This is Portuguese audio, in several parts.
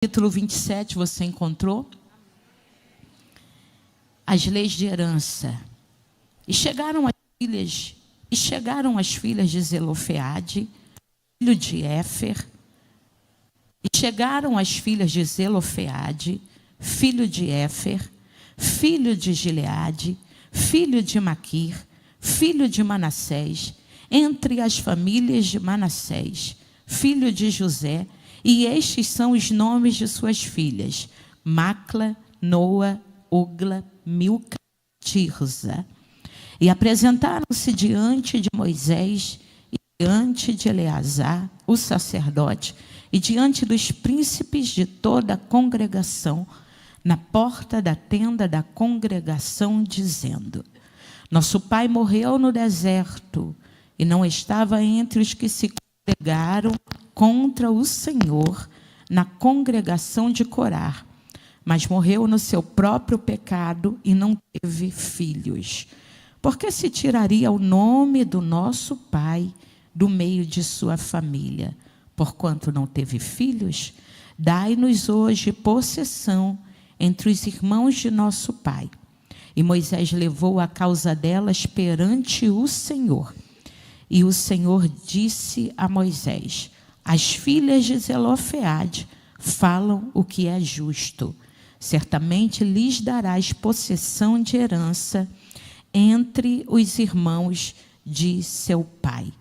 Capítulo 27, você encontrou? As leis de herança. E chegaram as filhas de Zelofeade, filho de Éfer. E chegaram as filhas de Zelofeade, filho de Éfer, filho de Gileade, filho de Maquir, filho de Manassés, entre as famílias de Manassés, filho de José. E estes são os nomes de suas filhas: Macla, Noa, Ogla, Milca, Tirza. E apresentaram-se diante de Moisés e diante de Eleazar, o sacerdote, e diante dos príncipes de toda a congregação, na porta da tenda da congregação, dizendo: Nosso pai morreu no deserto e não estava entre os que se congregaram contra o Senhor na congregação de Corá, mas morreu no seu próprio pecado e não teve filhos. Por que se tiraria o nome do nosso pai do meio de sua família? Porquanto não teve filhos, dai-nos hoje possessão entre os irmãos de nosso pai. E Moisés levou a causa delas perante o Senhor. E o Senhor disse a Moisés: As filhas de Zelofeade falam o que é justo. Certamente lhes darás possessão de herança entre os irmãos de seu pai.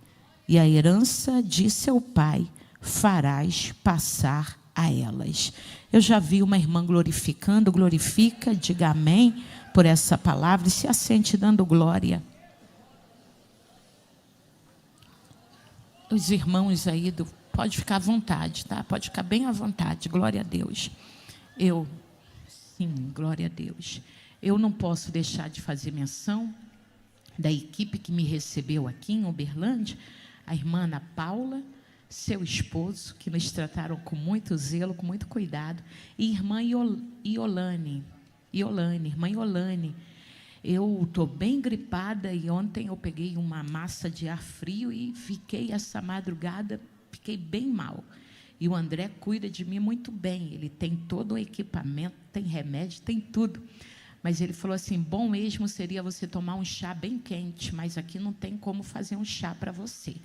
E a herança de seu pai farás passar a elas. Eu já vi uma irmã glorificando, glorifica, diga amém por essa palavra e se assente dando glória. Os irmãos aí, pode ficar à vontade, tá? Pode ficar bem à vontade, glória a Deus. Sim, glória a Deus. Eu não posso deixar de fazer menção da equipe que me recebeu aqui em Uberlândia, a irmã Ana Paula, seu esposo, que nos trataram com muito zelo, com muito cuidado, e irmã irmã Iolane. Eu estou bem gripada e ontem eu peguei uma massa de ar frio e fiquei essa madrugada, fiquei bem mal. E o André cuida de mim muito bem, ele tem todo o equipamento, tem remédio, tem tudo. Mas ele falou assim, bom mesmo seria você tomar um chá bem quente, mas aqui não tem como fazer um chá para você.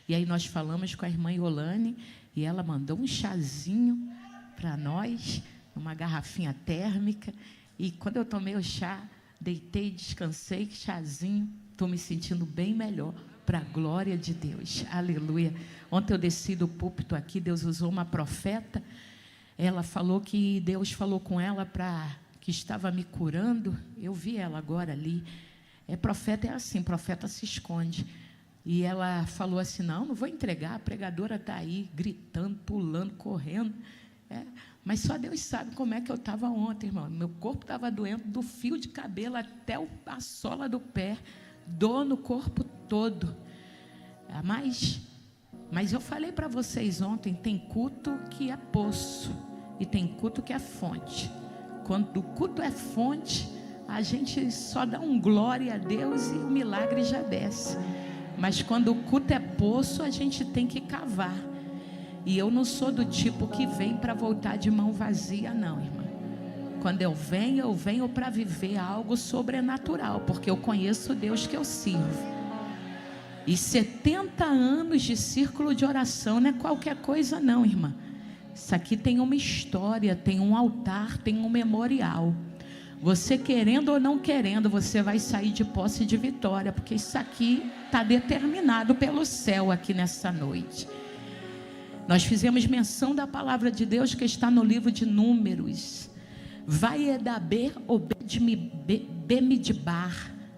E aí nós falamos com a irmã Iolane e ela mandou um chazinho para nós, uma garrafinha térmica. E quando eu tomei o chá, deitei, descansei, chazinho, estou me sentindo bem melhor, para a glória de Deus, aleluia. Ontem eu desci do púlpito aqui, Deus usou uma profeta, ela falou que Deus falou com ela que estava me curando, eu vi ela agora ali, profeta é assim, profeta se esconde, e ela falou assim, não vou entregar, a pregadora está aí, gritando, pulando, correndo, mas só Deus sabe como é que eu estava ontem, irmão. Meu corpo estava doendo do fio de cabelo até a sola do pé, dor no corpo todo. Mas eu falei para vocês ontem, tem culto que é poço e tem culto que é fonte. Quando o culto é fonte, a gente só dá um glória a Deus e o milagre já desce. Mas quando o culto é poço, a gente tem que cavar. E eu não sou do tipo que vem para voltar de mão vazia, não, irmã. Quando eu venho para viver algo sobrenatural, porque eu conheço o Deus que eu sirvo. E 70 anos de círculo de oração não é qualquer coisa, não, irmã. Isso aqui tem uma história, tem um altar, tem um memorial. Você querendo ou não querendo, você vai sair de posse de vitória, porque isso aqui está determinado pelo céu aqui nessa noite. Nós fizemos menção da palavra de Deus que está no livro de Números. Vaiedaber obed-midbar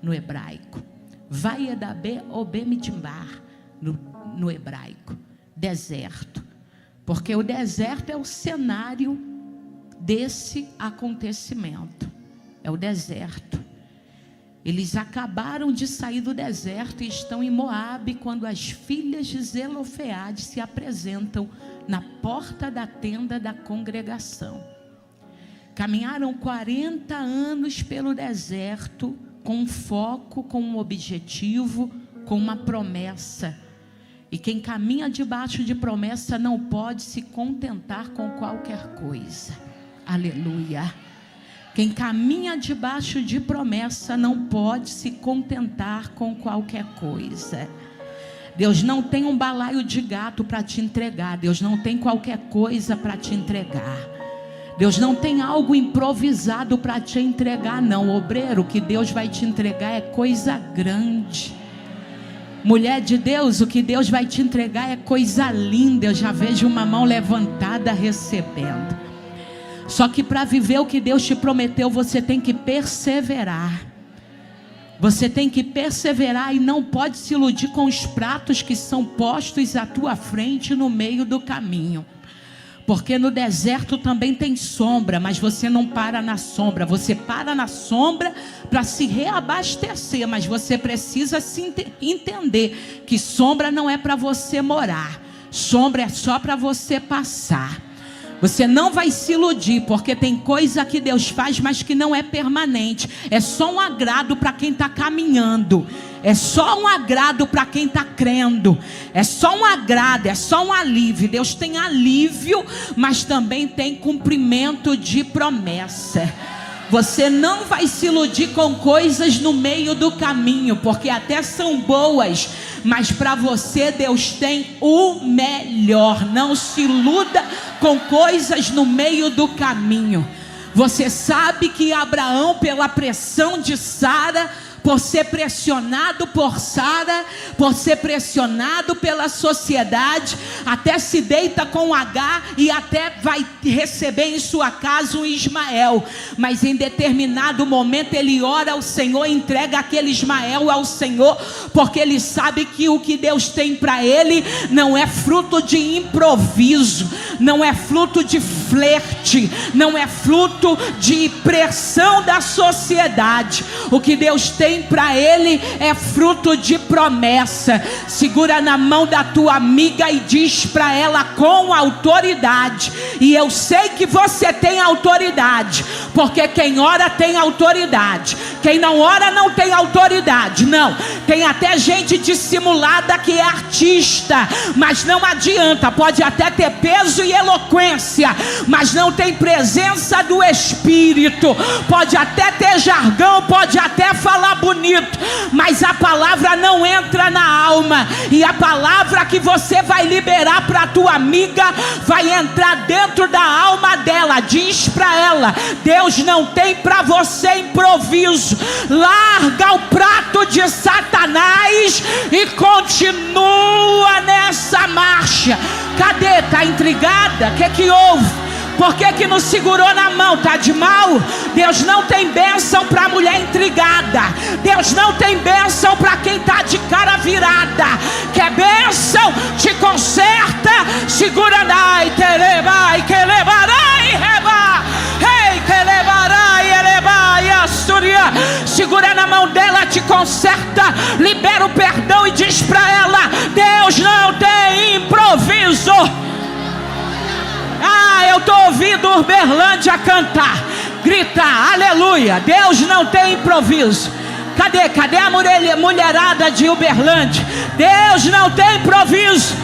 no hebraico. Vaiedaber obed-midbar no hebraico. Deserto. Porque o deserto é o cenário desse acontecimento. É o deserto. Eles acabaram de sair do deserto e estão em Moabe quando as filhas de Zelofeade se apresentam na porta da tenda da congregação. Caminharam 40 anos pelo deserto com um foco, com um objetivo, com uma promessa. E quem caminha debaixo de promessa não pode se contentar com qualquer coisa. Aleluia. Quem caminha debaixo de promessa não pode se contentar com qualquer coisa. Deus não tem um balaio de gato para te entregar. Deus não tem qualquer coisa para te entregar. Deus não tem algo improvisado para te entregar, não. Obreiro, o que Deus vai te entregar é coisa grande. Mulher de Deus, o que Deus vai te entregar é coisa linda. Eu já vejo uma mão levantada recebendo. Só que para viver o que Deus te prometeu, você tem que perseverar. Você tem que perseverar e não pode se iludir com os pratos que são postos à tua frente no meio do caminho. Porque no deserto também tem sombra, mas você não para na sombra. Você para na sombra para se reabastecer, mas você precisa entender que sombra não é para você morar. Sombra é só para você passar. Você não vai se iludir, porque tem coisa que Deus faz, mas que não é permanente. É só um agrado para quem está caminhando. É só um agrado para quem está crendo. É só um agrado, é só um alívio. Deus tem alívio, mas também tem cumprimento de promessa. Você não vai se iludir com coisas no meio do caminho, porque até são boas, mas para você Deus tem o melhor. Não se iluda com coisas no meio do caminho. Você sabe que Abraão, pela pressão de Sara, por ser pressionado por Sara, por ser pressionado pela sociedade, até se deita com Agar e até vai receber em sua casa um Ismael. Mas em determinado momento ele ora ao Senhor, entrega aquele Ismael ao Senhor, porque ele sabe que o que Deus tem para ele não é fruto de improviso, não é fruto de flerte, não é fruto de pressão da sociedade. O que Deus tem para ele é fruto de promessa. Segura na mão da tua amiga e diz para ela com autoridade: e eu sei que você tem autoridade, porque quem ora tem autoridade. Quem não ora não tem autoridade. Não, tem até gente dissimulada que é artista, mas não adianta. Pode até ter peso e eloquência, mas não tem presença do Espírito. Pode até ter jargão, pode até falar bonito, mas a palavra não entra na alma. E a palavra que você vai liberar para a tua amiga vai entrar dentro da alma dela. Diz para ela: Deus não tem para você improviso. Larga o prato de Satanás e continua nessa marcha. Cadê? Está intrigada? O que houve? Por que não segurou na mão? Está de mal? Deus não tem bênção para mulher intrigada. Deus não tem bênção para quem está de cara virada. Quer bênção? Te conserta. Segura na e telebai, que levarai, reba. Ei, que levarai, elebai, asturia. Segura na mão dela, te conserta. Libera o perdão e diz para ela: Deus não tem improviso. Eu estou ouvindo Uberlândia cantar. Grita, aleluia. Deus não tem improviso. Cadê a mulherada de Uberlândia? Deus não tem improviso.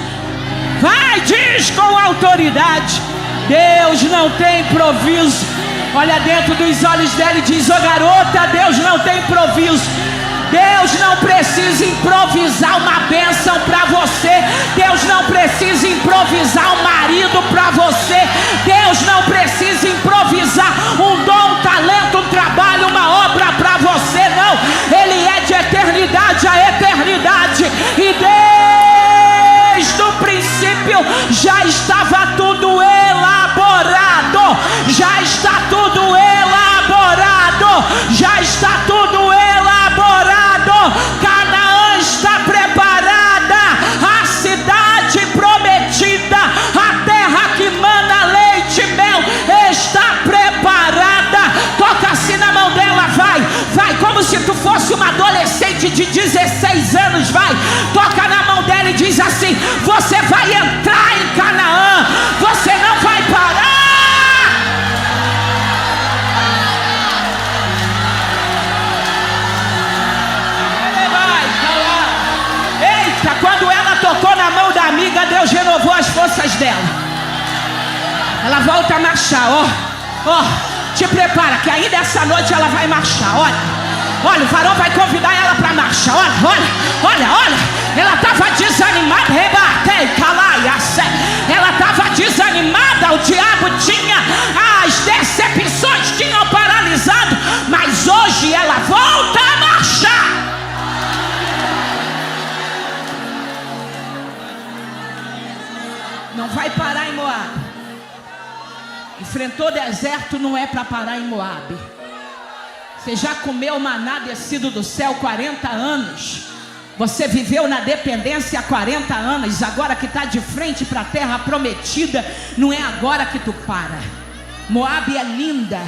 Vai, diz com autoridade: Deus não tem improviso. Olha dentro dos olhos dela e diz: ô garota, Deus não tem improviso. Deus não precisa improvisar uma bênção para você. Deus não precisa improvisar um marido para você. Deus não precisa improvisar um dom, um talento, um trabalho, uma obra para você. Não, Ele é de eternidade a eternidade. E desde o princípio já estava tudo elaborado. Já está tudo elaborado. Já está tudo elaborado. Canaã está preparada, a cidade prometida, a terra que mana leite e mel ela volta a marchar, te prepara, que ainda essa noite ela vai marchar. Olha, o varão vai convidar ela para marcha. Olha, ela estava desanimada, ela estava desanimada, o diabo tinha, as decepções tinham paralisado, mas hoje ela volta a marchar. Não vai parar em Moabe. Enfrentou deserto, não é para parar em Moabe. Você já comeu maná descido do céu 40 anos. Você viveu na dependência há 40 anos. Agora que está de frente para a terra prometida, não é agora que tu para. Moabe é linda,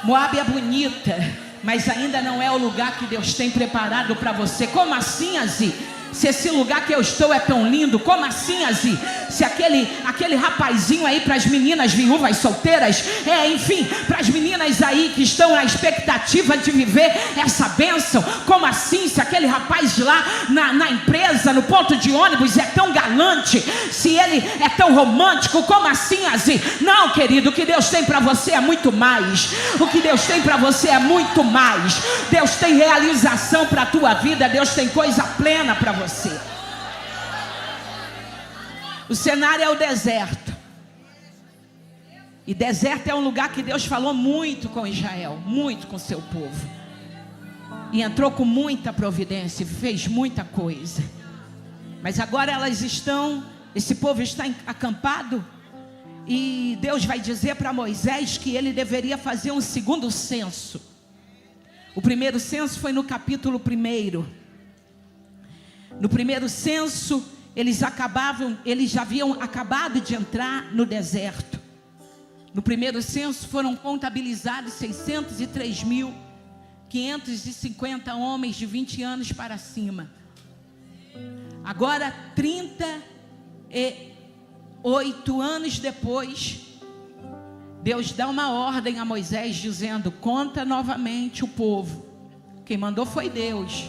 Moabe é bonita, mas ainda não é o lugar que Deus tem preparado para você. Como assim, Azi? Se esse lugar que eu estou é tão lindo, como assim, Azi? Se aquele rapazinho aí, para as meninas viúvas solteiras, enfim, para as meninas aí que estão na expectativa de viver essa bênção, como assim? Se aquele rapaz lá na empresa, no ponto de ônibus é tão galante, se ele é tão romântico, como assim, Azi? Não, querido, o que Deus tem para você é muito mais. O que Deus tem para você é muito mais. Deus tem realização para a tua vida, Deus tem coisa plena para você. O cenário é o deserto. E deserto é um lugar que Deus falou muito com Israel, muito com seu povo. E entrou com muita providência, fez muita coisa. Mas agora esse povo está acampado. E Deus vai dizer para Moisés que ele deveria fazer um segundo censo. O primeiro censo foi no capítulo 1. No primeiro censo, eles já haviam acabado de entrar no deserto. No primeiro censo foram contabilizados 603.550 homens de 20 anos para cima. Agora, 38 anos depois, Deus dá uma ordem a Moisés dizendo: conta novamente o povo. Quem mandou foi Deus.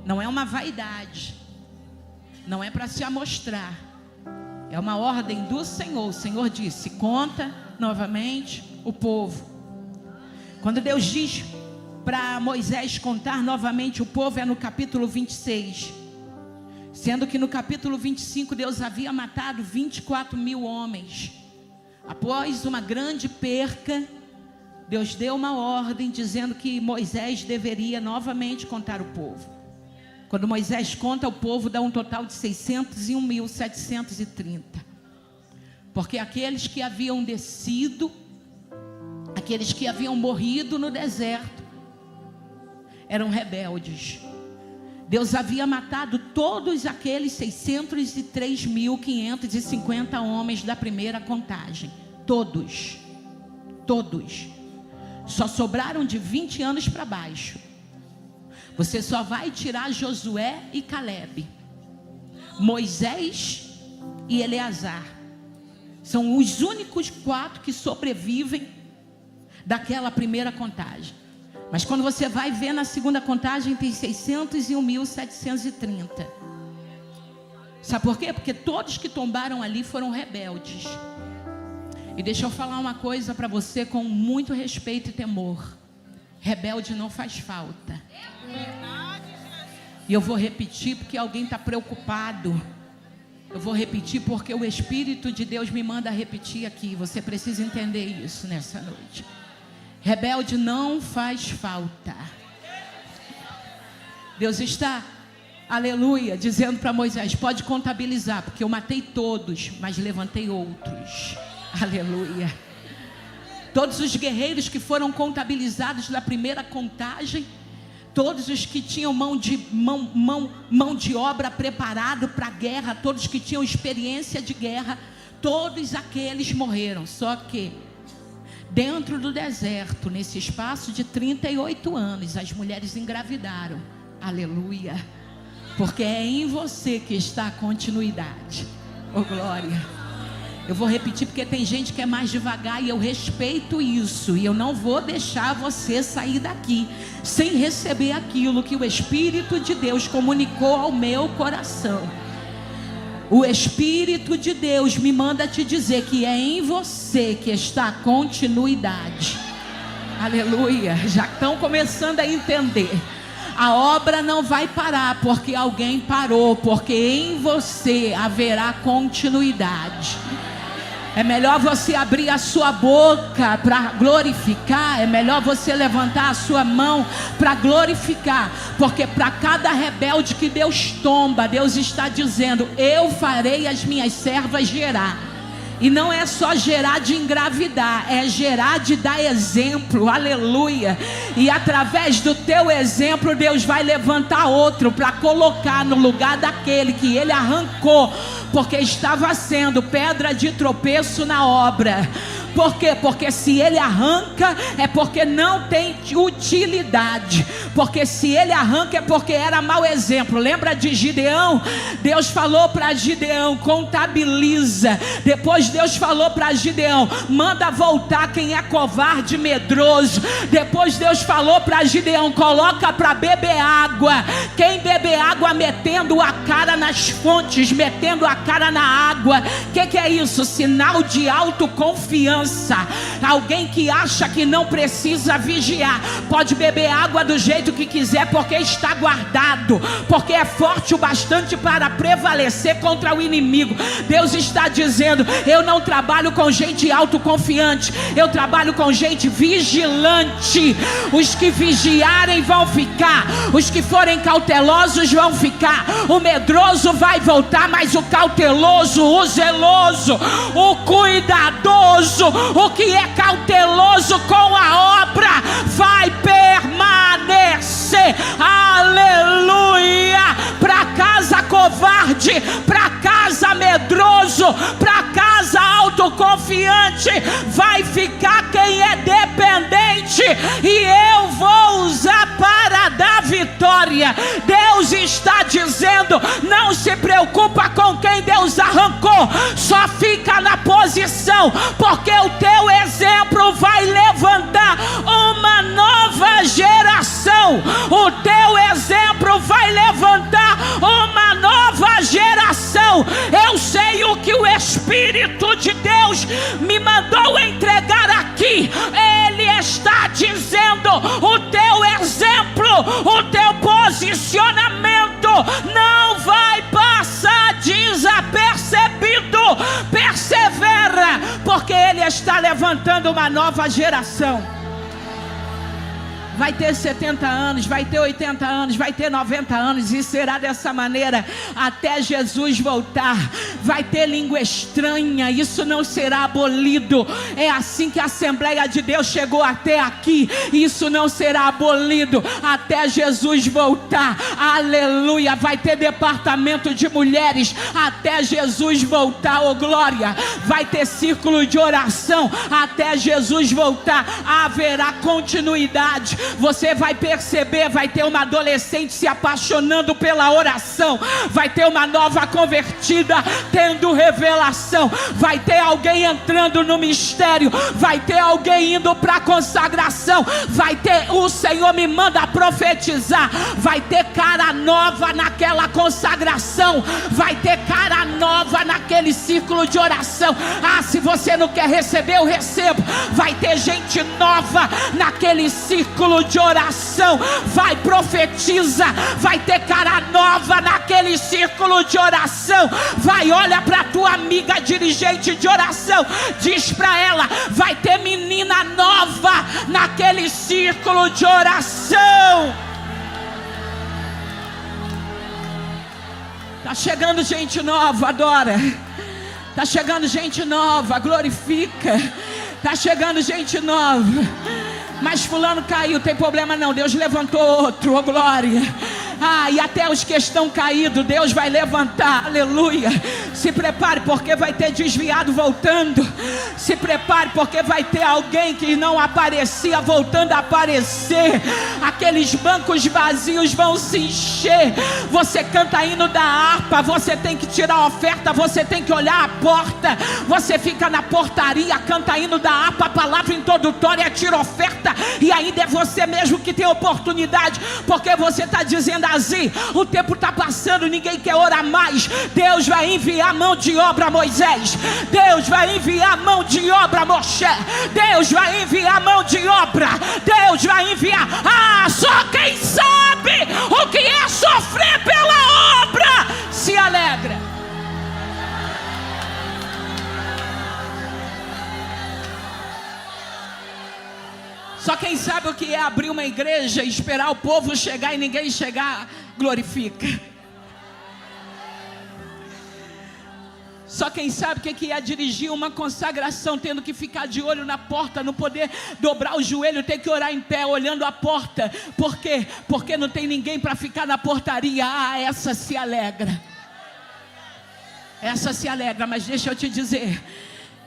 Não é uma vaidade, não é para se amostrar, é uma ordem do Senhor. O Senhor disse: conta novamente o povo. Quando Deus diz para Moisés contar novamente o povo, é no capítulo 26. Sendo que no capítulo 25 Deus havia matado 24.000 homens. Após uma grande perca, Deus deu uma ordem dizendo que Moisés deveria novamente contar o povo. Quando Moisés conta, o povo dá um total de 601.730. Porque aqueles que haviam descido, aqueles que haviam morrido no deserto, eram rebeldes. Deus havia matado todos aqueles 603.550 homens da primeira contagem. Todos. Só sobraram de 20 anos para baixo. Você só vai tirar Josué e Calebe, Moisés e Eleazar. São os únicos 4 que sobrevivem daquela primeira contagem. Mas quando você vai ver na segunda contagem, tem 601.730. Sabe por quê? Porque todos que tombaram ali foram rebeldes. E deixa eu falar uma coisa para você com muito respeito e temor: rebelde não faz falta. E eu vou repetir porque alguém está preocupado. Eu vou repetir porque o Espírito de Deus me manda repetir aqui. Você precisa entender isso nessa noite. Rebelde não faz falta. Deus está, aleluia, dizendo para Moisés: pode contabilizar, porque eu matei todos, mas levantei outros. Aleluia. Todos os guerreiros que foram contabilizados na primeira contagem, todos os que tinham mão de obra preparado para a guerra, todos que tinham experiência de guerra, todos aqueles morreram. Só que dentro do deserto, nesse espaço de 38 anos, as mulheres engravidaram. Aleluia. Porque é em você que está a continuidade. Oh, glória. Eu vou repetir porque tem gente que é mais devagar e eu respeito isso. E eu não vou deixar você sair daqui sem receber aquilo que o Espírito de Deus comunicou ao meu coração. O Espírito de Deus me manda te dizer que é em você que está a continuidade. Aleluia. Já estão começando a entender. A obra não vai parar porque alguém parou, porque em você haverá continuidade. É melhor você abrir a sua boca para glorificar. É melhor você levantar a sua mão para glorificar. Porque para cada rebelde que Deus tomba, Deus está dizendo: eu farei as minhas servas gerar. E não é só gerar de engravidar, é gerar de dar exemplo. Aleluia. E através do teu exemplo, Deus vai levantar outro para colocar no lugar daquele que ele arrancou, porque estava sendo pedra de tropeço na obra. Por quê? Porque se ele arranca, é porque não tem utilidade. Porque se ele arranca, é porque era mau exemplo. Lembra de Gideão? Deus falou para Gideão: contabiliza. Depois Deus falou para Gideão: manda voltar quem é covarde e medroso. Depois Deus falou para Gideão: coloca para beber água. Quem beber água metendo a cara nas fontes, metendo a cara na água. O que é isso? Sinal de autoconfiança. Alguém que acha que não precisa vigiar, pode beber água do jeito que quiser, porque está guardado, porque é forte o bastante para prevalecer contra o inimigo. Deus está dizendo: eu não trabalho com gente autoconfiante, eu trabalho com gente vigilante. Os que vigiarem vão ficar, os que forem cautelosos vão ficar. O medroso vai voltar, mas o cauteloso, o zeloso, o cuidadoso, o que é cauteloso com a obra vai permanecer. Aleluia. Para casa covarde, para casa medroso, para casa autoconfiante, vai ficar quem é dependente, e eu vou usar para dar vitória. Deus está dizendo: não se preocupa com quem Deus arrancou, só fica na posição, porque o teu exemplo vai levantar uma nova geração. O teu exemplo vai levantar uma nova geração. Eu sei o que o Espírito de Deus me mandou entregar aqui. Ele está dizendo: o teu exemplo, o teu posicionamento não vai passar desapercebido. Persevera, porque Ele está levantando uma nova geração. Vai ter 70 anos, vai ter 80 anos, vai ter 90 anos, e será dessa maneira até Jesus voltar. Vai ter língua estranha, isso não será abolido. É assim que a Assembleia de Deus chegou até aqui. Isso não será abolido até Jesus voltar. Aleluia. Vai ter departamento de mulheres até Jesus voltar. Oh glória. Vai ter círculo de oração até Jesus voltar. Haverá continuidade. Você vai perceber, vai ter uma adolescente se apaixonando pela oração, vai ter uma nova convertida tendo revelação, vai ter alguém entrando no mistério, vai ter alguém indo para a consagração, vai ter, o Senhor me manda profetizar, vai ter cara nova naquela consagração, vai ter cara nova naquele círculo de oração. Ah, se você não quer receber, eu recebo. Vai ter gente nova naquele círculo de oração. Vai, profetiza. Vai ter cara nova naquele círculo de oração. Vai, olha para tua amiga dirigente de oração, diz para ela: vai ter menina nova naquele círculo de oração. Tá chegando gente nova, adora. Tá chegando gente nova, glorifica. Tá chegando gente nova. Mas fulano caiu, tem problema não, Deus levantou outro, oh glória. Ah, e até os que estão caídos, Deus vai levantar, aleluia. Se prepare, porque vai ter desviado voltando. Se prepare, porque vai ter alguém que não aparecia voltando a aparecer. Aqueles bancos vazios vão se encher. Você canta hino da harpa, você tem que tirar a oferta, você tem que olhar a porta. Você fica na portaria, canta hino da harpa, a palavra introdutória, tira oferta, e ainda é você mesmo que tem oportunidade, porque você está dizendo Gedazi, o tempo está passando, ninguém quer orar mais. Deus vai enviar mão de obra a Moisés, Deus vai enviar mão de obra a Moshe, Deus vai enviar mão de obra, Deus vai enviar. Só quem sabe o que é sofrer pela obra se alegra. Só quem sabe o que é abrir uma igreja, esperar o povo chegar e ninguém chegar, glorifica. Só quem sabe o que é dirigir uma consagração, tendo que ficar de olho na porta, não poder dobrar o joelho, ter que orar em pé, olhando a porta. Por quê? Porque não tem ninguém para ficar na portaria. Essa se alegra. Essa se alegra, mas deixa eu te dizer,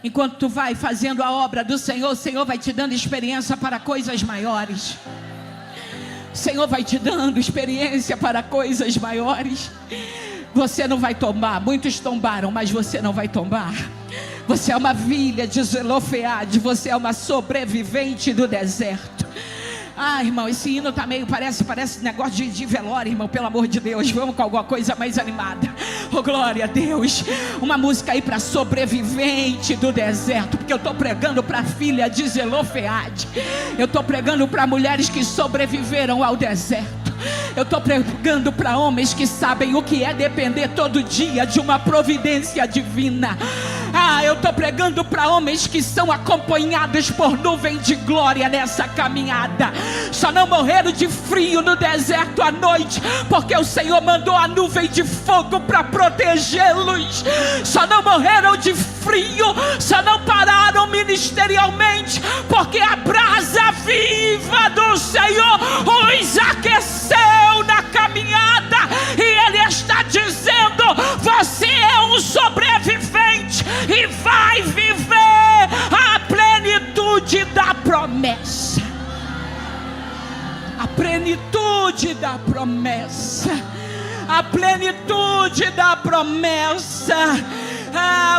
enquanto tu vai fazendo a obra do Senhor, o Senhor vai te dando experiência para coisas maiores. O Senhor vai te dando experiência para coisas maiores. Você não vai tombar. Muitos tombaram, mas você não vai tombar. Você é uma filha de Zelofeade. Você é uma sobrevivente do deserto. Irmão, esse hino tá meio, parece negócio de velório, irmão, pelo amor de Deus. Vamos com alguma coisa mais animada. Oh, glória a Deus. Uma música aí para sobrevivente do deserto, porque eu estou pregando para filha de Zelofeade. Eu estou pregando para mulheres que sobreviveram ao deserto. Eu estou pregando para homens que sabem o que é depender todo dia de uma providência divina. Eu estou pregando para homens que são acompanhados por nuvem de glória nessa caminhada. Só não morreram de frio no deserto à noite, porque o Senhor mandou a nuvem de fogo para protegê-los. Só não morreram de frio, só não pararam ministerialmente, porque a brasa viva do Senhor os aqueceu na caminhada. E Ele está dizendo: você é um sobrevivente e vai viver a plenitude da promessa. A plenitude da promessa. A plenitude da promessa.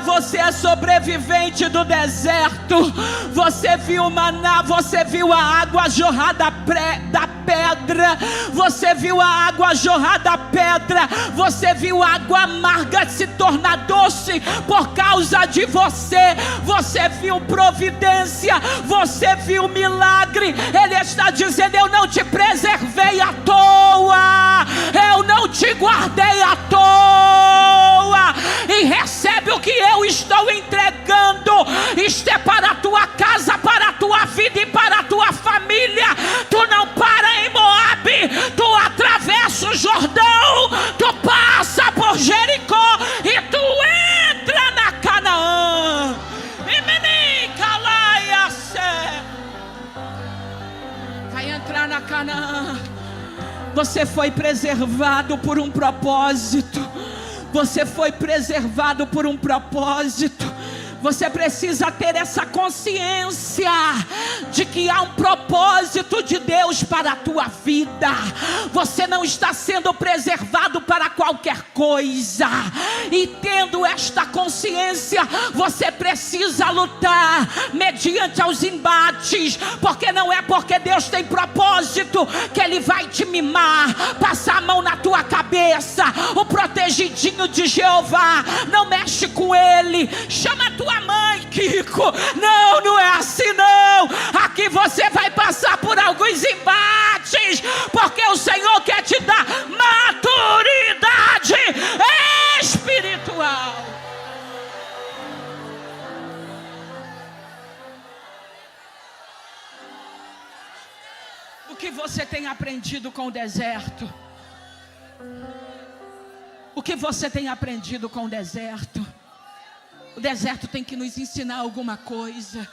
Você é sobrevivente do deserto. Você viu o maná, você viu a água jorrar da pedra. Você viu a água jorrar da pedra. Você viu a água amarga se tornar doce por causa de você. Você viu providência, você viu milagre. Ele está dizendo: eu não te preservei à toa, eu não te guardei à toa. E recebe o que eu estou entregando. Isto é para a tua casa, para a tua vida e para a tua família. Tu não para em Moabe, tu atravessa o Jordão, tu passa por Jericó e tu entra na Canaã. Vai entrar na Canaã. Você foi preservado por um propósito. Você foi preservado por um propósito. Você precisa ter essa consciência de que há um propósito de Deus para a tua vida. Você não está sendo preservado para qualquer coisa. E tendo esta consciência, você precisa lutar mediante aos embates. Porque não é porque Deus tem propósito que Ele vai te mimar, passar a mão na tua cabeça. O protegidinho de Jeová, não mexe com ele. Chama a tua mãe, Kiko. Não, não é assim não. Aqui você vai passar por alguns embates, porque o Senhor quer te dar maturidade espiritual. O que você tem aprendido com o deserto? O que você tem aprendido com o deserto? O deserto tem que nos ensinar alguma coisa.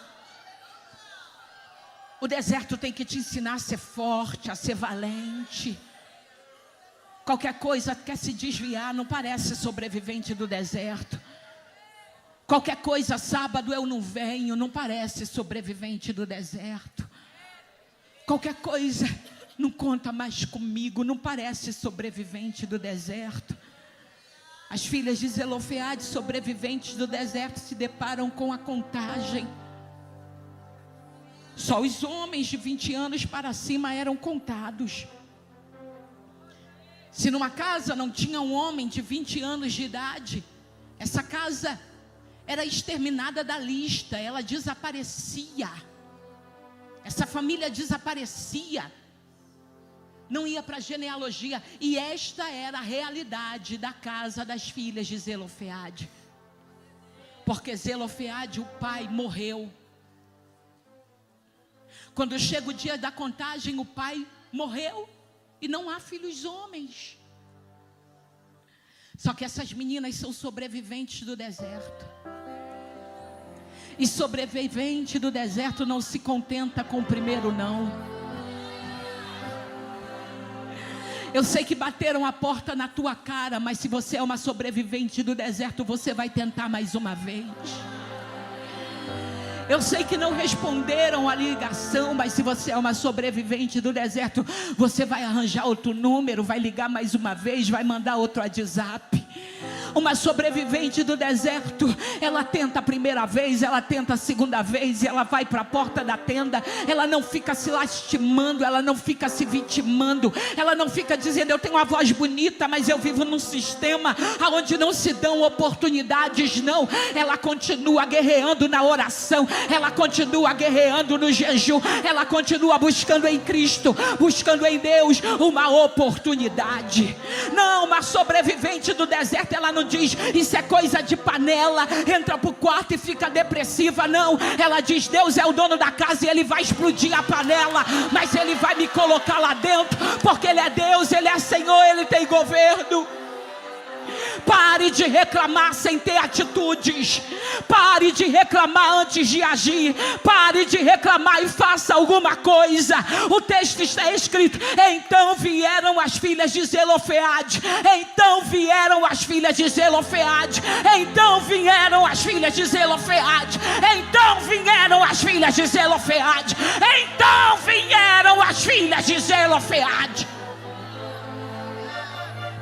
O deserto tem que te ensinar a ser forte, a ser valente. Qualquer coisa quer se desviar, não parece sobrevivente do deserto. Qualquer coisa, sábado eu não venho, não parece sobrevivente do deserto. Qualquer coisa, não conta mais comigo, não parece sobrevivente do deserto. As filhas de Zelofeade, sobreviventes do deserto, se deparam com a contagem. Só os homens de 20 anos para cima eram contados. Se numa casa não tinha um homem de 20 anos de idade, essa casa era exterminada da lista, ela desaparecia. Essa família desaparecia. Não ia para a genealogia. E esta era a realidade da casa das filhas de Zelofeade. Porque Zelofeade, o pai, morreu. Quando chega o dia da contagem, o pai morreu. E não há filhos homens. Só que essas meninas são sobreviventes do deserto. E sobrevivente do deserto não se contenta com o primeiro não. Eu sei que bateram a porta na tua cara, mas se você é uma sobrevivente do deserto, você vai tentar mais uma vez. Eu sei que não responderam a ligação, mas se você é uma sobrevivente do deserto, você vai arranjar outro número, vai ligar mais uma vez, vai mandar outro WhatsApp. Uma sobrevivente do deserto, ela tenta a primeira vez, ela tenta a segunda vez, e ela vai para a porta da tenda. Ela não fica se lastimando, ela não fica se vitimando, ela não fica dizendo: eu tenho uma voz bonita, mas eu vivo num sistema onde não se dão oportunidades. Não, ela continua guerreando na oração, ela continua guerreando no jejum, ela continua buscando em Cristo, buscando em Deus uma oportunidade. Não, uma sobrevivente do deserto, ela não diz: isso é coisa de panela, entra para o quarto e fica depressiva. Não, ela diz: Deus é o dono da casa e Ele vai explodir a panela, mas Ele vai me colocar lá dentro, porque Ele é Deus, Ele é Senhor, Ele tem governo. Pare de reclamar sem ter atitudes. Pare de reclamar antes de agir. Pare de reclamar e faça alguma coisa. O texto está escrito: então vieram as filhas de Zelofeade. Então vieram as filhas de Zelofeade. Então vieram as filhas de Zelofeade. Então vieram as filhas de Zelofeade. Então vieram as filhas de Zelofeade.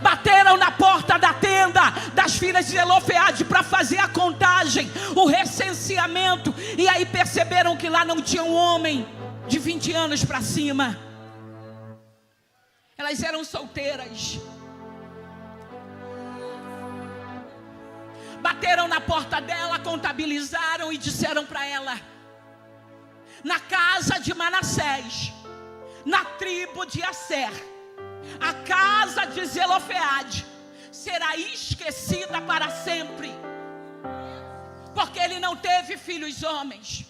Bateram na porta da tenda das filhas de Zelofeade para fazer a contagem, o recenseamento. E aí perceberam que lá não tinha um homem de 20 anos para cima. Elas eram solteiras. Bateram na porta dela, contabilizaram e disseram para ela: na casa de Manassés, na tribo de Asser, a casa de Zelofeade será esquecida para sempre, porque ele não teve filhos homens.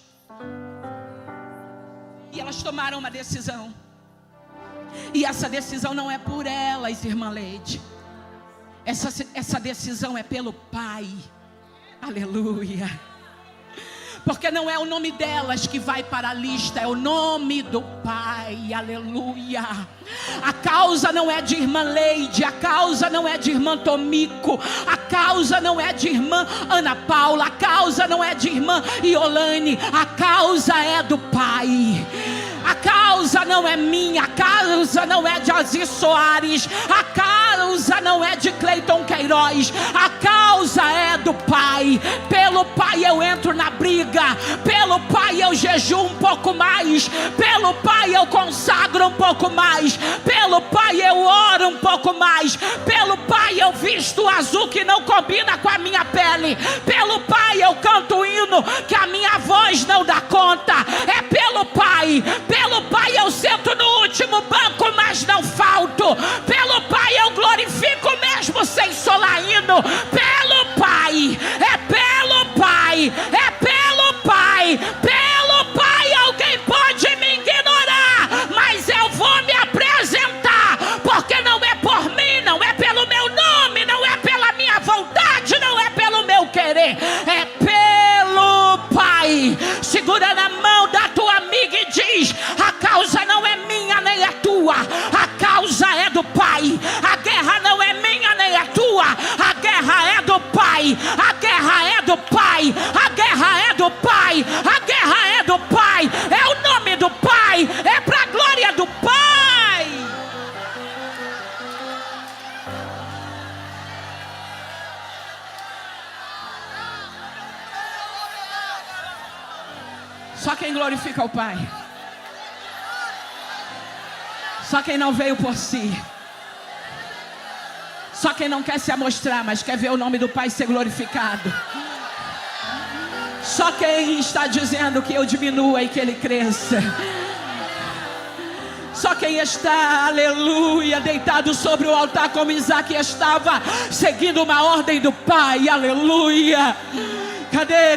E elas tomaram uma decisão, e essa decisão não é por elas, irmã Leide, essa decisão é pelo Pai. Aleluia. Porque não é o nome delas que vai para a lista, é o nome do Pai. Aleluia. A causa não é de irmã Leide, a causa não é de irmã Tomico, a causa não é de irmã Ana Paula, a causa não é de irmã Iolane, a causa é do Pai. A causa não é minha, a causa não é de Aziz Soares, a causa não é de Cleiton Queiroz, a causa é do Pai. Pelo Pai eu entro na briga, pelo Pai eu jejuo um pouco mais, pelo Pai eu consagro um pouco mais, pelo Pai eu oro um pouco mais, pelo Pai eu visto azul que não combina com a minha pele, pelo Pai eu canto hino que a minha voz não dá conta. É pelo Pai eu sento no último banco, mas não falto. Pelo Pai eu glorifico mesmo sem solar hino. Pelo Pai, é pelo Pai, é pelo Pai, pelo Pai. Alguém pode me ignorar, mas eu vou me apresentar, porque não é por mim, não é pelo meu nome, não é pela minha vontade, não é pelo meu querer, é pelo Pai. Segura na mão da tua amiga e diz: a causa não é minha nem é tua, a causa é do Pai. A guerra não é minha nem é tua, a guerra é do Pai. A guerra é do Pai, a guerra é do Pai, a guerra é do Pai. É o nome do Pai, é para a glória do Pai. Só quem glorifica o Pai, só quem não veio por si. Só quem não quer se amostrar, mas quer ver o nome do Pai ser glorificado. Só quem está dizendo que eu diminua e que Ele cresça. Só quem está, aleluia, deitado sobre o altar como Isaac estava, seguindo uma ordem do Pai, aleluia.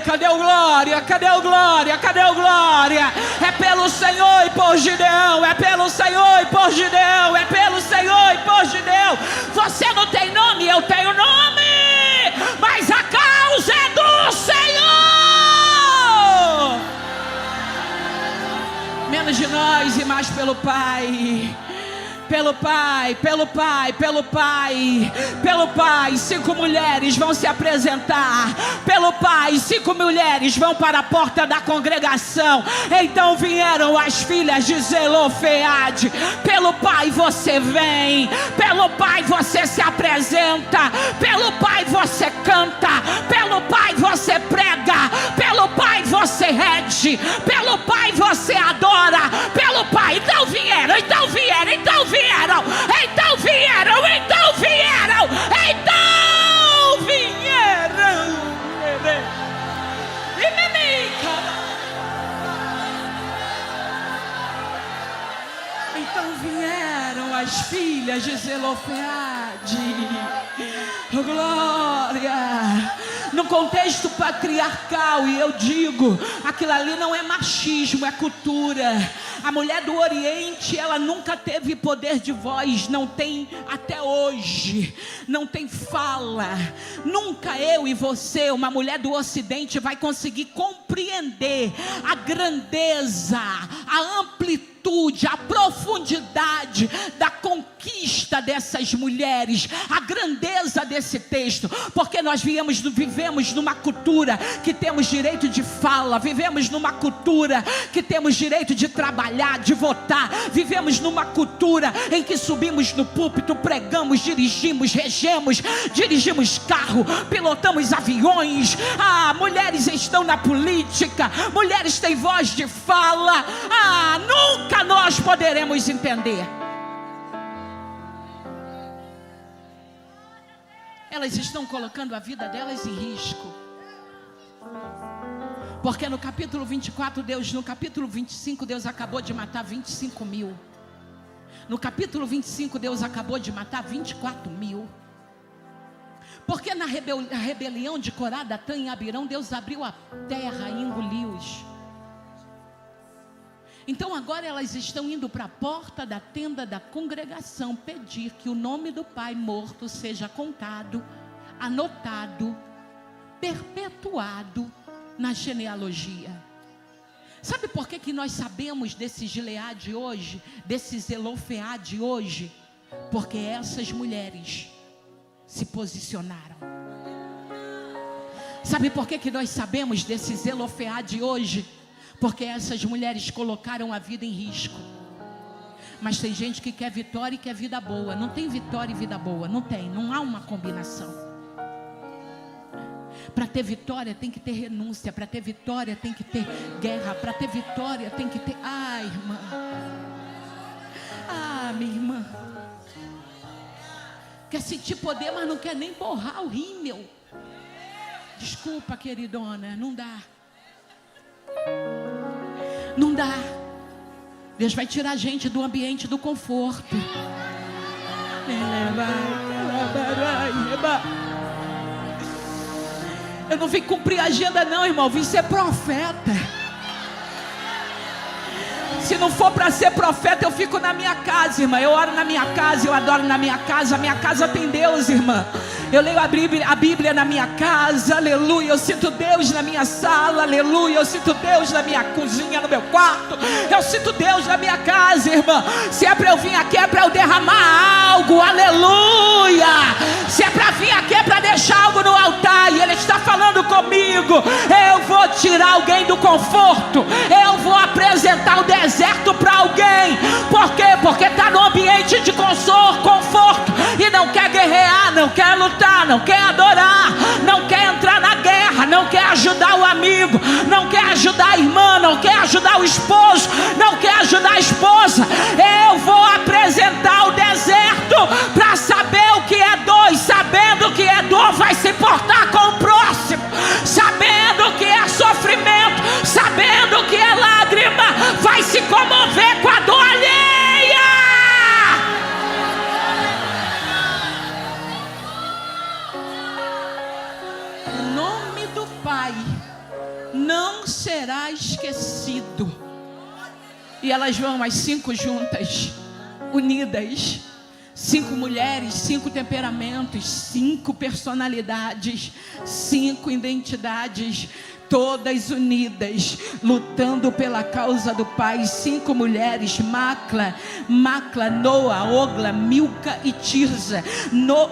Cadê o glória? Cadê o glória? Cadê o glória? É pelo Senhor e por Gideão. É pelo Senhor e por Gideão. É pelo Senhor e por Gideão. Você não tem nome, eu tenho nome, mas a causa é do Senhor. Menos de nós e mais pelo Pai. Pelo Pai, pelo Pai, pelo Pai, pelo Pai, 5 mulheres vão se apresentar. Pelo Pai, 5 mulheres vão para a porta da congregação. Então vieram as filhas de Zelofeade. Pelo Pai você vem, pelo Pai você se apresenta, pelo Pai você canta, pelo Pai você prega, pelo Pai você rege, pelo Pai você adora, pelo Pai. Então vieram, então vieram, então vieram. Então vieram. Então vieram as filhas de Zelofeade. Glória. No contexto patriarcal, e eu digo, aquilo ali não é machismo, é cultura. A mulher do Oriente, ela nunca teve poder de voz, não tem até hoje, não tem fala. Nunca eu e você, uma mulher do Ocidente, vai conseguir compreender a grandeza, a amplitude, a profundidade da conquista dessas mulheres, a grandeza desse texto, porque nós vivemos numa cultura que temos direito de fala, vivemos numa cultura que temos direito de trabalhar, de votar, vivemos numa cultura em que subimos no púlpito, pregamos, dirigimos, regemos, dirigimos carro, pilotamos aviões. Mulheres estão na política, mulheres têm voz de fala. Nunca nós poderemos entender. Elas estão colocando a vida delas em risco. Porque no capítulo 24, no capítulo 25, Deus acabou de matar 25 mil. No capítulo 25, Deus acabou de matar 24 mil. Porque na rebelião de Corá, Datã e Abirão, Deus abriu a terra e engoliu-os. Então agora elas estão indo para a porta da tenda da congregação pedir que o nome do pai morto seja contado, anotado, perpetuado na genealogia. Sabe por que nós sabemos desse Gileade hoje, desse Zelofeade hoje? Porque essas mulheres se posicionaram. Sabe por que nós sabemos desse Zelofeade hoje? Porque essas mulheres colocaram a vida em risco. Mas tem gente que quer vitória e quer vida boa. Não tem vitória e vida boa, não tem, não há uma combinação. Para ter vitória tem que ter renúncia, para ter vitória tem que ter guerra, para ter vitória tem que ter... irmã, minha irmã, quer sentir poder, mas não quer nem borrar o rímel. Desculpa, queridona, não dá. Não dá. Deus vai tirar a gente do ambiente do conforto. Eu não vim cumprir a agenda não, irmão, eu vim ser profeta. Se não for para ser profeta, eu fico na minha casa, irmã. Eu oro na minha casa, eu adoro na minha casa. A minha casa tem Deus, irmã. Eu leio a Bíblia na minha casa, aleluia. Eu sinto Deus na minha sala, aleluia. Eu sinto Deus na minha cozinha, no meu quarto. Eu sinto Deus na minha casa, irmã. Se é para eu vir aqui, é para eu derramar algo, aleluia. Se é para vir aqui, é para deixar algo no altar. E Ele está falando comigo. Eu vou tirar alguém do conforto. Eu vou apresentar o deserto para alguém. Por quê? Porque está no ambiente de conforto e não quer guerrear, não quer lutar, não quer adorar, não quer entrar na guerra, não quer ajudar o amigo, não quer ajudar a irmã, não quer ajudar o esposo, não quer ajudar a esposa. Eu vou apresentar o deserto para saber o que é 2, E elas vão, as 5 juntas, unidas. 5 mulheres, 5 temperamentos, 5 personalidades, 5 identidades, todas unidas, lutando pela causa do Pai. 5 mulheres: Macla, Noa, Ogla, Milca e Tirza.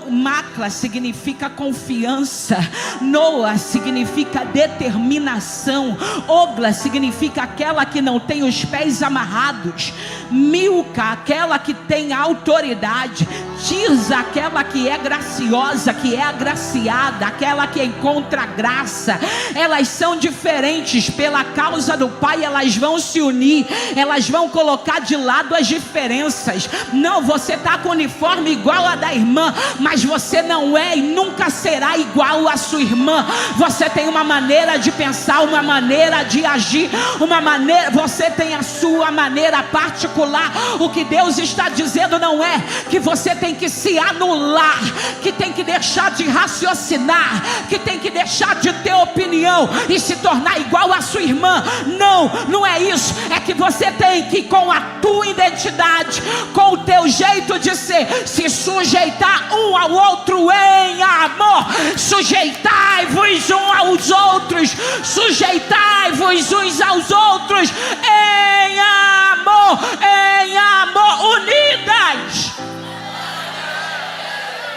Macla significa confiança, Noa significa determinação, Ogla significa aquela que não tem os pés amarrados, Milca, aquela que tem autoridade, Tirza, aquela que é graciosa, que é agraciada, aquela que encontra graça. Elas são diferentes, pela causa do Pai elas vão se unir, elas vão colocar de lado as diferenças. Não, você está com o uniforme igual a da irmã, mas você não é e nunca será igual a sua irmã. Você tem uma maneira de pensar, uma maneira de agir, uma maneira, você tem a sua maneira particular. O que Deus está dizendo não é que você tem que se anular, que tem que deixar de raciocinar, que tem que deixar de ter opinião e se tornar igual a sua irmã. Não, não é isso. É que você tem que, com a tua identidade, com o teu jeito de ser, se sujeitar um ao outro em amor. Sujeitai-vos uns aos outros, sujeitai-vos uns aos outros em amor,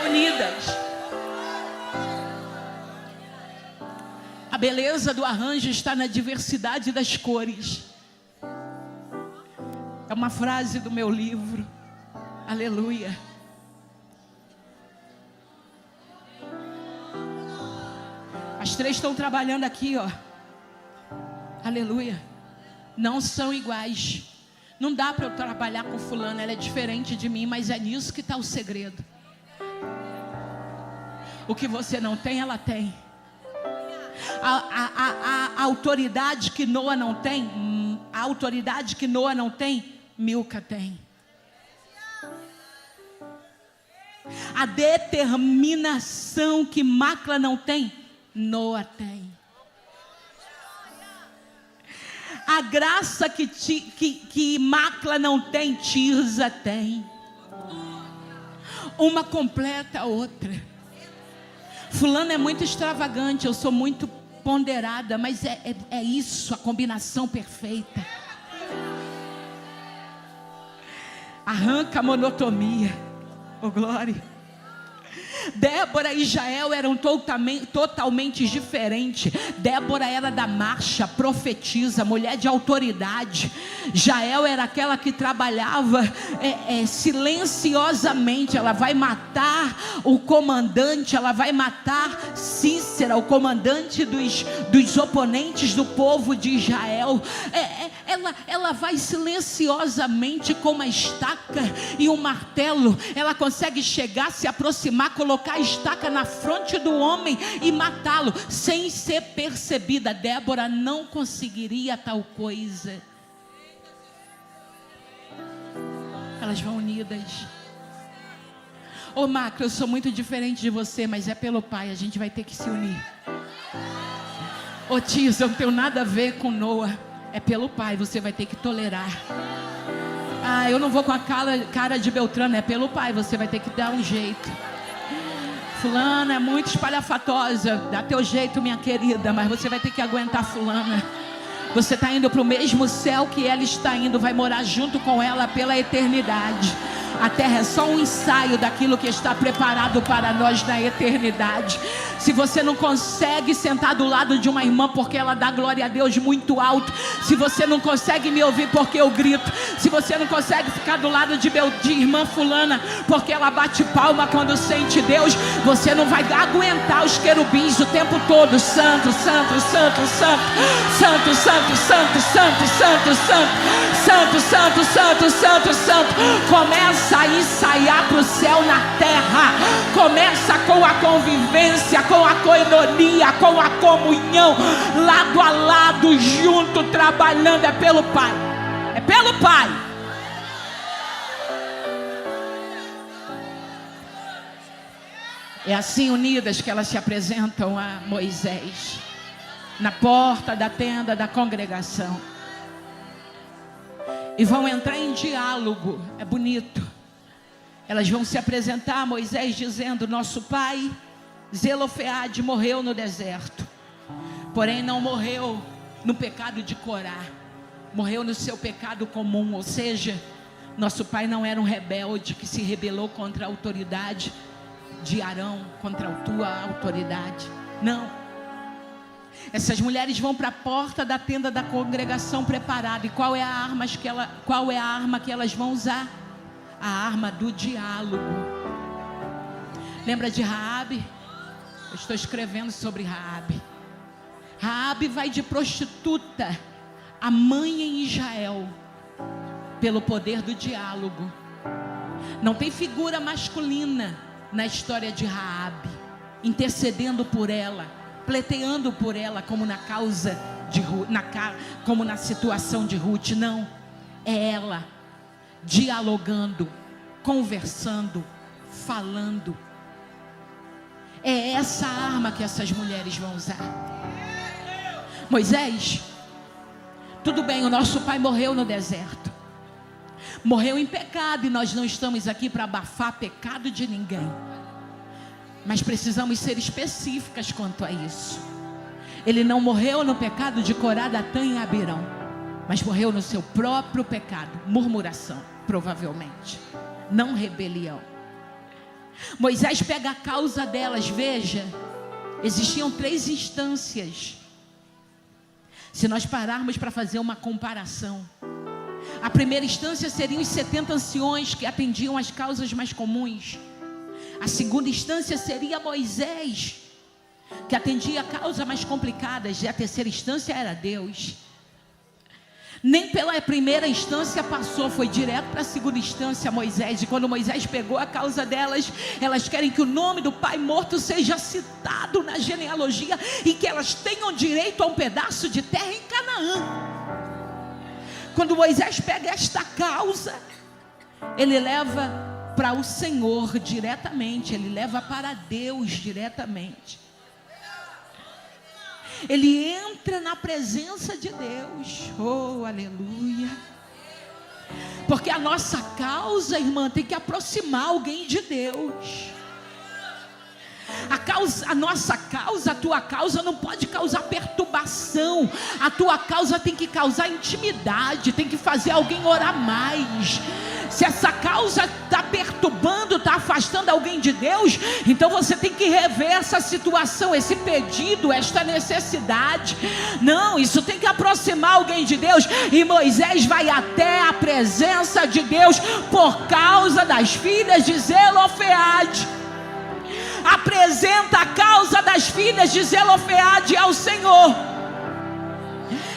unidas. A beleza do arranjo está na diversidade das cores. É uma frase do meu livro. Aleluia. As 3 estão trabalhando aqui, ó. Aleluia. Não são iguais. Não dá para eu trabalhar com fulana, ela é diferente de mim, mas é nisso que está o segredo. O que você não tem, ela tem. A autoridade que Noa não tem, Milca tem. A determinação que Macla não tem, Noa tem. A graça que Macla não tem, Tirza tem. Uma completa a outra. Fulano é muito extravagante, eu sou muito ponderada, mas é isso, a combinação perfeita. Arranca a monotonia. Oh glória. Débora e Jael eram totalmente diferentes. Débora era da marcha, profetiza, mulher de autoridade. Jael era aquela que trabalhava silenciosamente. Ela vai matar o comandante, ela vai matar Cícera, o comandante dos oponentes do povo de Israel. Ela vai silenciosamente com uma estaca e um martelo. Ela consegue chegar, se aproximar, colocar a estaca na fronte do homem e matá-lo sem ser percebida. Débora não conseguiria tal coisa. Elas vão unidas. Ô Macro, eu sou muito diferente de você, mas é pelo Pai, a gente vai ter que se unir. Ô Tis, eu não tenho nada a ver com Noa, é pelo Pai, você vai ter que tolerar. Ah, eu não vou com a cara de Beltrano, é pelo Pai, você vai ter que dar um jeito. Fulana é muito espalhafatosa, dá teu jeito, minha querida, mas você vai ter que aguentar fulana. Você está indo para o mesmo céu que ela está indo, vai morar junto com ela pela eternidade. A terra é só um ensaio daquilo que está preparado para nós na eternidade. Se você não consegue sentar do lado de uma irmã porque ela dá glória a Deus muito alto, se você não consegue me ouvir porque eu grito, se você não consegue ficar do lado de irmã fulana porque ela bate palma quando sente Deus, você não vai aguentar os querubins o tempo todo. Santo, santo, santo, santo, santo, santo, santo, santo, santo, santo, santo, santo, santo, santo, santo. Começa a ensaiar para o céu na terra. Começa com a convivência, com a coinonia, com a comunhão, lado a lado, junto, trabalhando. É pelo Pai. É pelo Pai. É assim unidas que elas se apresentam a Moisés na porta da tenda da congregação. e vão entrar em diálogo. É bonito. Elas vão se apresentar a Moisés dizendo: nosso pai Zelofeade morreu no deserto, porém não morreu no pecado de Corá, morreu no seu pecado comum. Ou seja, nosso pai não era um rebelde que se rebelou contra a autoridade de Arão, contra a tua autoridade. Não. Essas mulheres vão para a porta da tenda da congregação preparada. E qual é a arma que elas vão usar? A arma do diálogo. Lembra de Raabe? Eu estou escrevendo sobre Raabe. Raabe vai de prostituta a mãe em Israel pelo poder do diálogo. Não tem figura masculina na história de Raabe intercedendo por ela, pleiteando por ela, como na causa de como na situação de Ruth. Não, é ela dialogando, conversando, falando. É essa arma que essas mulheres vão usar. Moisés, tudo bem, o nosso pai morreu no deserto, morreu em pecado, e nós não estamos aqui para abafar pecado de ninguém, mas precisamos ser específicas quanto a isso. Ele não morreu no pecado de Corá, Datã e Abirão, mas morreu no seu próprio pecado, murmuração, provavelmente, não rebelião. Moisés pega a causa delas. Veja, existiam 3 instâncias. Se nós pararmos para fazer uma comparação, a primeira instância seriam os 70 anciões que atendiam as causas mais comuns. A segunda instância seria Moisés, que atendia a causas mais complicadas. E a terceira instância era Deus. Nem pela primeira instância passou, foi direto para a segunda instância, Moisés. E quando Moisés pegou a causa delas, elas querem que o nome do pai morto seja citado na genealogia e que elas tenham direito a um pedaço de terra em Canaã. Quando Moisés pega esta causa, ele leva para o Senhor diretamente, ele leva para Deus diretamente. Ele entra na presença de Deus. Oh, aleluia. Porque a nossa causa, irmã, tem que aproximar alguém de Deus. A nossa causa, a tua causa não pode causar perturbação. A tua causa tem que causar intimidade, tem que fazer alguém orar mais. Se essa causa está perturbando, está afastando alguém de Deus, então você tem que rever essa situação, esse pedido, esta necessidade. Não, isso tem que aproximar alguém de Deus. E Moisés vai até a presença de Deus por causa das filhas de Zelofeade. Apresenta a causa das filhas de Zelofeade ao Senhor.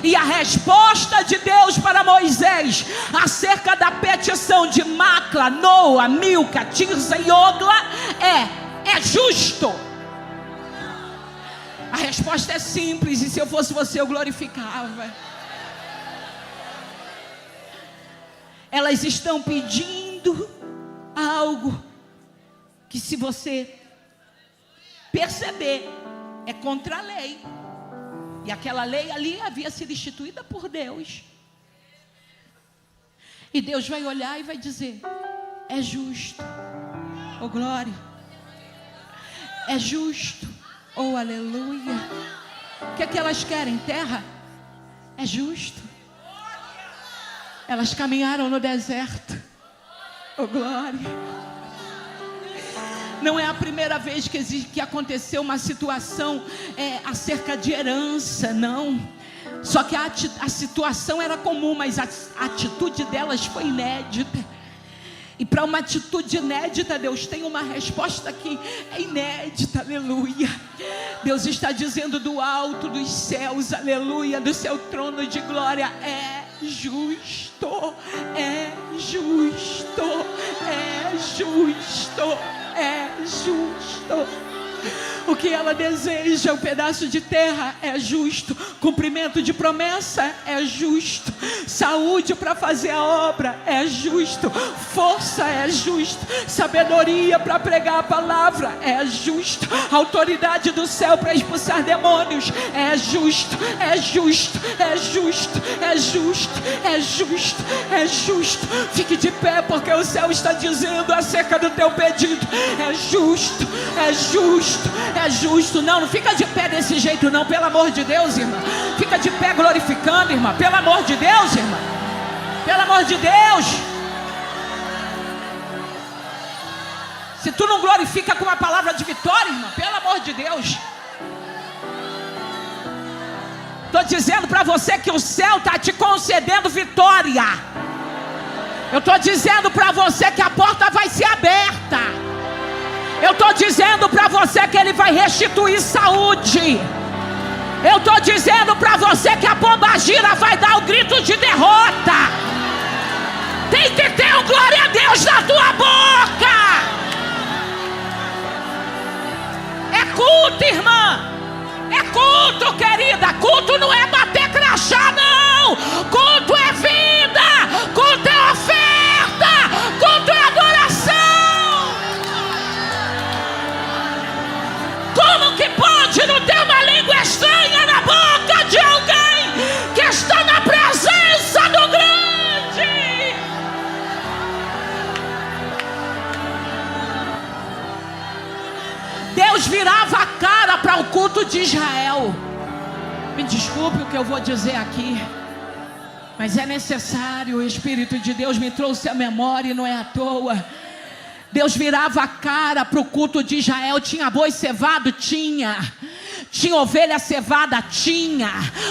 E a resposta de Deus para Moisés acerca da petição de Macla, Noa, Milca, Tirza e Ogla é justo. A resposta é simples, e se eu fosse você eu glorificava. Elas estão pedindo algo que, se você perceber, é contra a lei. E aquela lei ali havia sido instituída por Deus. E Deus vai olhar e vai dizer: é justo. Oh, glória. É justo. Oh, aleluia. O que é que elas querem? Terra? É justo. Elas caminharam no deserto. Oh, glória. Não é a primeira vez que aconteceu uma situação acerca de herança, não. Só que a situação era comum, mas a atitude delas foi inédita. E para uma atitude inédita, Deus tem uma resposta que é inédita, aleluia. Deus está dizendo do alto dos céus, aleluia, do seu trono de glória: é justo, é justo, é justo, é justo. O que ela deseja, um pedaço de terra, é justo. Cumprimento de promessa é justo. Saúde para fazer a obra é justo. Força é justo. Sabedoria para pregar a palavra é justo. Autoridade do céu para expulsar demônios é justo. É justo, é justo, é justo, é justo, é justo. Fique de pé, porque o céu está dizendo acerca do teu pedido: é justo, é justo, é justo. Não fica de pé desse jeito não, pelo amor de Deus, irmã. Fica de pé glorificando, irmã, pelo amor de Deus, irmã. Pelo amor de Deus. Se tu não glorifica com uma palavra de vitória, irmã, pelo amor de Deus. Estou dizendo para você que o céu está te concedendo vitória. Eu estou dizendo para você que a porta vai ser aberta. Eu estou dizendo para você que Ele vai restituir saúde. Eu estou dizendo para você que a pombagira vai dar o grito de derrota. Tem que ter um glória a Deus na tua boca. É culto, irmã. É culto, querida. Culto não é bater crachá, não. Culto é vida. Culto é oferta. Culto é adoração. Como que pode não ter uma língua estranha na boca de alguém que está na presença do grande? Deus virava a cara para o culto de Israel. Me desculpe o que eu vou dizer aqui, mas é necessário. O Espírito de Deus me trouxe à memória e não é à toa. Deus virava a cara para o culto de Israel. Tinha boi cevado? Tinha. Tinha ovelha cevada? Tinha.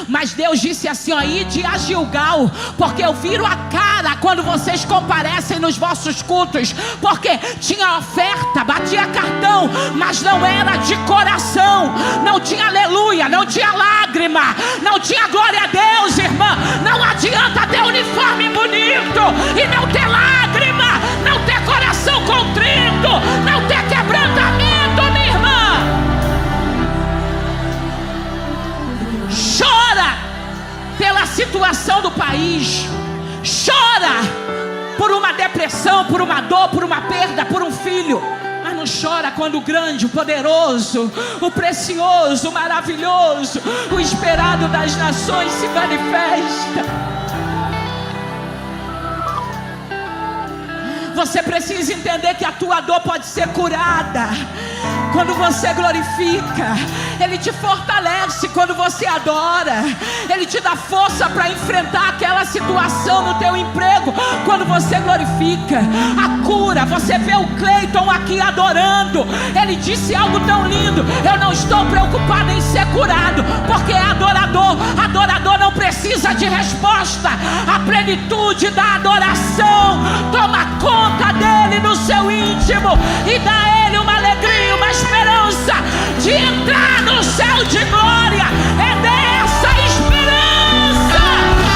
Mas Deus disse assim: ó, ide a Gilgal, porque eu viro a cara quando vocês comparecem nos vossos cultos. Porque tinha oferta, batia cartão, mas não era de coração. Não tinha aleluia, não tinha lágrima, não tinha glória a Deus, irmã. Não adianta ter uniforme bonito e não ter lágrima, não ter coração contrito, não ter quebrantamento, minha irmã. Chora pela situação do país. Chora por uma depressão, por uma dor, por uma perda, por um filho. Mas não chora quando o grande, o poderoso, o precioso, o maravilhoso, o esperado das nações se manifesta. Você precisa entender que a tua dor pode ser curada quando você glorifica. Ele te fortalece quando você adora. Ele te dá força para enfrentar aquela situação no teu emprego quando você glorifica. A cura, você vê o Cleiton aqui adorando. Ele disse algo tão lindo: eu não estou preocupado em ser curado, porque é adorador. Adorador não precisa de resposta. A plenitude da adoração toma conta dele no seu íntimo e dá a ele uma alegria, uma esperança de entrar no céu de glória. É dessa esperança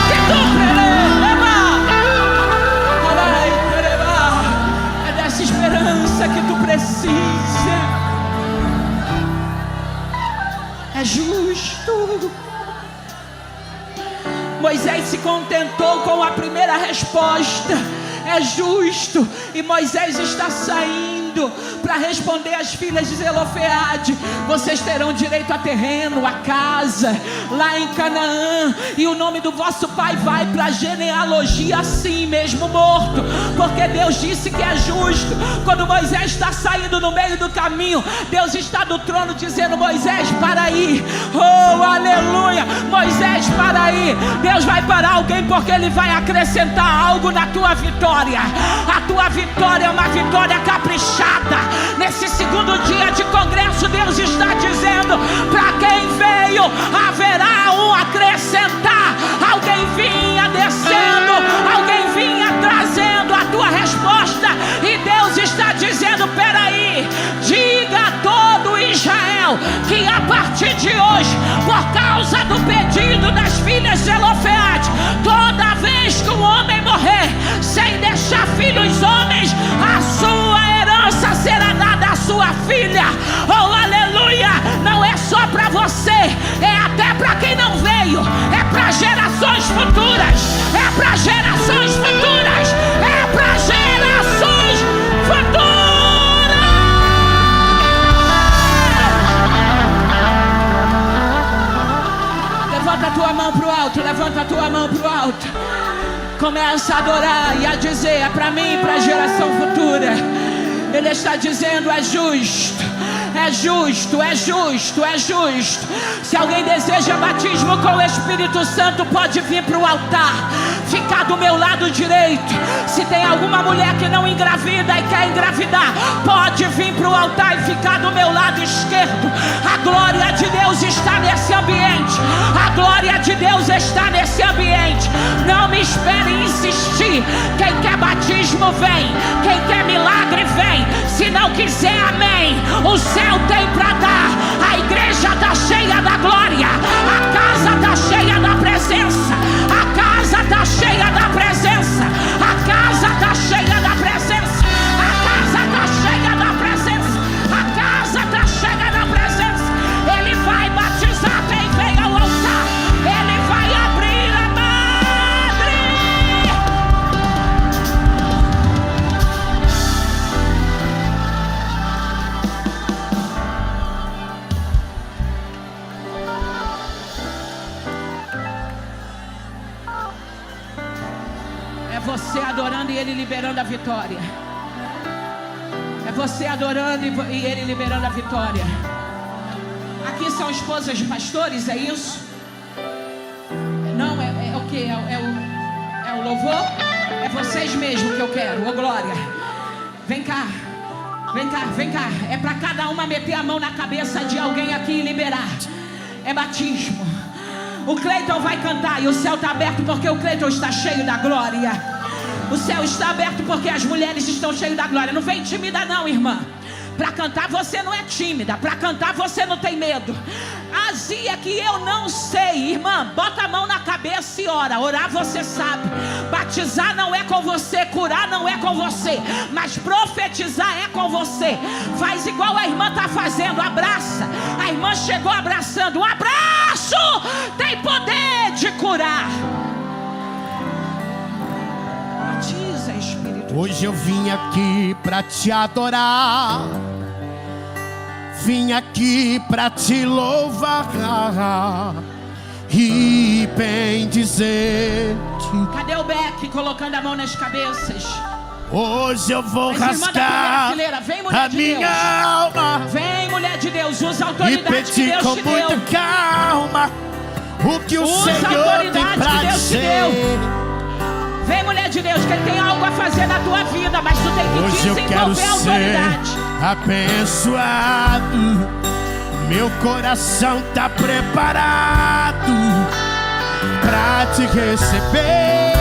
que tu é dessa esperança que tu precisa. É justo. Moisés se contentou com a primeira resposta. É justo. E Moisés está saindo para responder às filhas de Zelofeade: vocês terão direito a terreno, a casa lá em Canaã, e o nome do vosso pai vai para a genealogia assim mesmo morto, porque Deus disse que é justo. Quando Moisés está saindo no meio do caminho, Deus está do trono dizendo: Moisés, para aí. Oh, aleluia. Moisés, para aí. Deus vai parar alguém, porque Ele vai acrescentar algo na tua vitória. A tua vitória é uma vitória caprichada. Nesse segundo dia de congresso, Deus está dizendo: para quem veio, haverá um acrescentar. Alguém vinha descendo, alguém vinha trazendo a tua resposta, e Deus está dizendo: peraí, diga a todo Israel que a partir de hoje, por causa do pedido das filhas de Zelofeade, toda vez que um homem morrer sem deixar filhos homens, a sua herança será dada à sua filha. Oh, aleluia. Começa a adorar e a dizer: é para mim e para a geração futura. Ele está dizendo: é justo, é justo, é justo, é justo. Se alguém deseja batismo com o Espírito Santo, pode vir para o altar, ficar do meu lado direito. Se tem alguma mulher que não engravida e quer engravidar, pode vir para o altar e ficar do meu lado esquerdo. A glória de Deus está nesse ambiente. A glória de Deus está nesse ambiente. Não me espere insistir. Quem quer batismo, vem. Quem quer milagre, vem. Se não quiser, amém. O céu tem para dar. A igreja está cheia da glória. A casa está cheia da presença. A casa está cheia da presença. A casa está cheia da presença. A casa está cheia da presença. A casa está cheia da presença. Ele vai batizar quem vem ao altar. Ele vai abrir a madre. É você adorando e Ele liberando a vitória. É você adorando e Ele liberando a vitória. Aqui são esposas de pastores, é isso? Não, é o que? É o louvor? É vocês mesmo que eu quero, ô glória. Vem cá, vem cá, vem cá. É para cada uma meter a mão na cabeça de alguém aqui e liberar. É batismo. O Cleiton vai cantar e o céu está aberto porque o Cleiton está cheio da glória. O céu está aberto porque as mulheres estão cheias da glória. Não vem tímida não, irmã. Para cantar você não é tímida. Para cantar você não tem medo. Azia que eu não sei. Irmã, bota a mão na cabeça e ora. Orar você sabe. Batizar não é com você. Curar não é com você. Mas profetizar é com você. Faz igual a irmã está fazendo. Abraça. A irmã chegou abraçando. Um abraço tem poder de curar. Batiza, Espírito. Hoje eu vim aqui pra te adorar. Vim aqui pra te louvar e bem dizer-te. Cadê o Beck colocando a mão nas cabeças? Hoje eu vou Mas, irmã da primeira rasgar fileira, vem, mulher a de minha Deus. alma Vem, mulher de Deus, usa a e autoridade que pedir Deus com te deu. muita calma o que o Usa a Senhor autoridade tem que pra Deus te dizer. Vem, mulher de Deus, que Ele tem algo a fazer na tua vida, mas tu tem que Hoje eu quero desenvolver a ser autoridade. abençoado. Meu coração tá preparado pra te receber.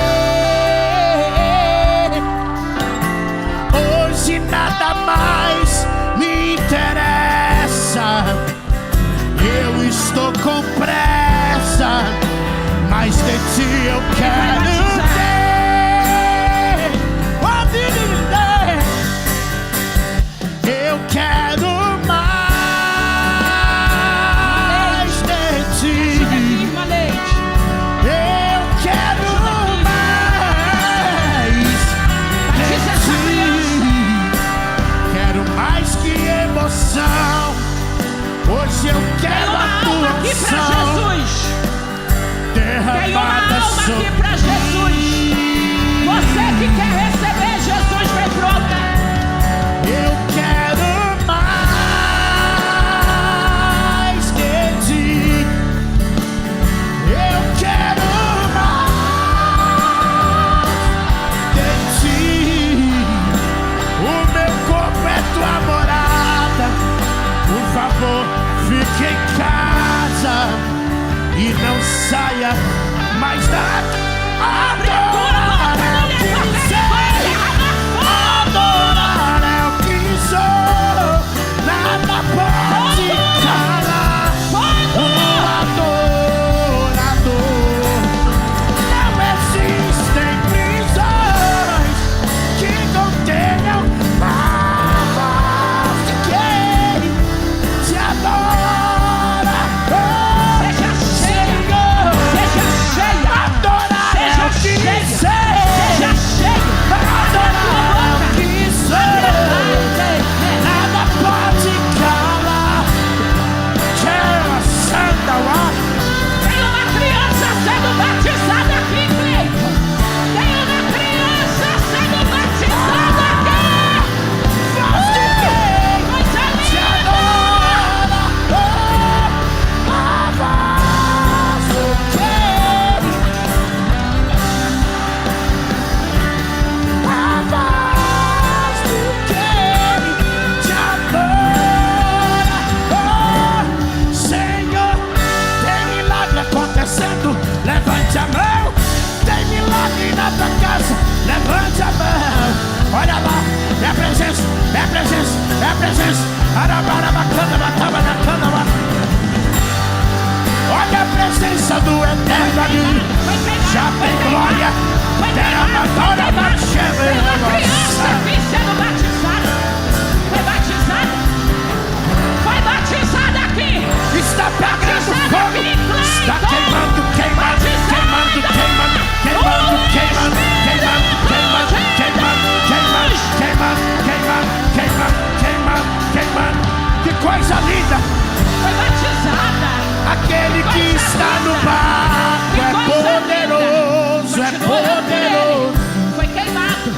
Hoje nada mais me interessa. Eu estou com pressa, mas de ti eu quero ter. Eu quero mais de ti. Eu quero mais de ti. Quero mais que emoção. Hoje eu quero a tua unção derramada sobre vindo ali. Já tem glória. Derramadora da chama. Criança aqui sendo batizada. Foi batizada aqui. Está pegando fogo. Está queimando, queimando, queimando, queimando, queimando, queimando, queimando, queimando, queimando, queimando, queimando, queimando, queimando, queimando, queimando. Que coisa linda. Foi batizada. Aquele que está no barco é poderoso, é poderoso. Foi queimado.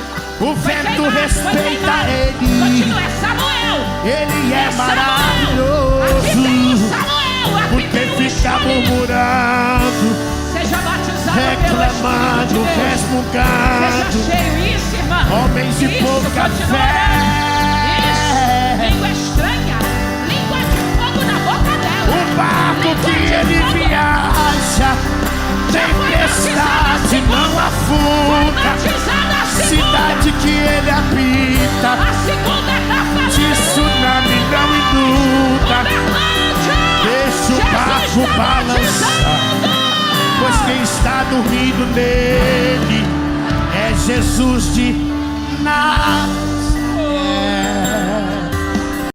O vento respeita ele. Continua, é Samuel. Ele é Aqui maravilhoso. tem o Samuel. Aqui Porque tem o fica murmurando, Seja batizado reclamando, pelo Espírito de Deus. resmungando. Seja cheio, isso, irmão. Homens de Isso, pouca continua fé. orando. Isso, língua estranha. Língua de fogo na boca dela. O barco Língua que de ele fogo. viaja, tempestade não Foi afunda. batizada a segunda. Cidade que ele habita, A segunda está falando. de tsunami não inunda. Deixa o barco balançar, pois quem está dormindo nele é Jesus de Nazaré.